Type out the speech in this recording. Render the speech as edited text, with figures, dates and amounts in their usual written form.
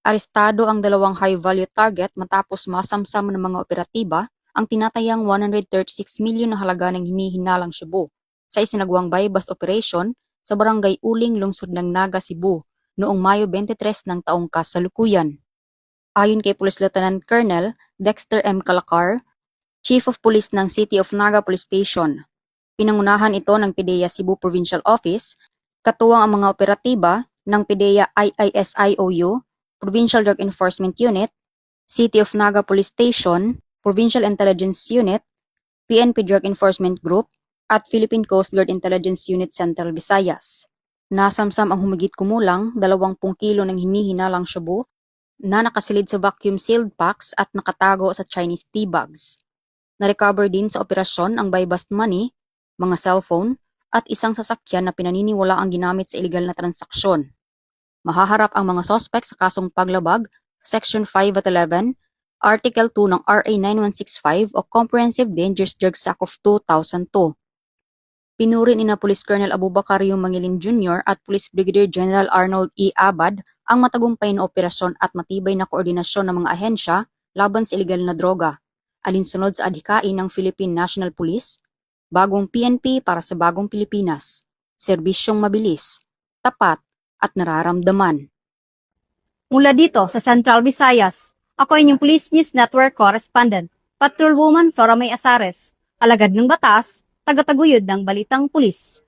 Arestado ang dalawang high-value target matapos masamsam ng mga operatiba ang tinatayang 136 milyon na halaga ng hinihinalang Cebu sa isinagawang buy-bust operation sa barangay Uling, lungsod ng Naga, Cebu noong Mayo 23 ng taong kasalukuyan. Ayon kay Police Lieutenant Colonel Dexter M. Calacar, Chief of Police ng City of Naga Police Station, pinangunahan ito ng PIDEA Cebu Provincial Office, katuwang ang mga operatiba ng PIDEA IISIOU, Provincial Drug Enforcement Unit, City of Naga Police Station, Provincial Intelligence Unit, PNP Drug Enforcement Group, at Philippine Coast Guard Intelligence Unit Central Visayas. Nasamsam ang humigit kumulang 20 kilo ng hinihinalang shabu na nakasilid sa vacuum-sealed packs at nakatago sa Chinese tea bags. Na-recover din sa operasyon ang buy-bust money, mga cellphone, at isang sasakyan na pinaniniwala ang ginamit sa iligal na transaksyon. Mahaharap ang mga sospek sa kasong paglabag sa Section 5 at 11, Article 2 ng RA 9165 o Comprehensive Dangerous Drugs Act of 2002. Pinuri ni na Police Colonel Abubakar Mangilin Jr. at Police Brigadier General Arnold E. Abad ang matagumpay na operasyon at matibay na koordinasyon ng mga ahensya laban sa iligal na droga, alinsunod sa adhikain ng Philippine National Police, bagong PNP para sa bagong Pilipinas, serbisyong mabilis, tapat, at nararamdaman. Mula dito sa Central Visayas, ako inyong Police News Network Correspondent, Patrolwoman Flora May Asares, alagad ng batas, tagataguyod ng Balitang Pulis.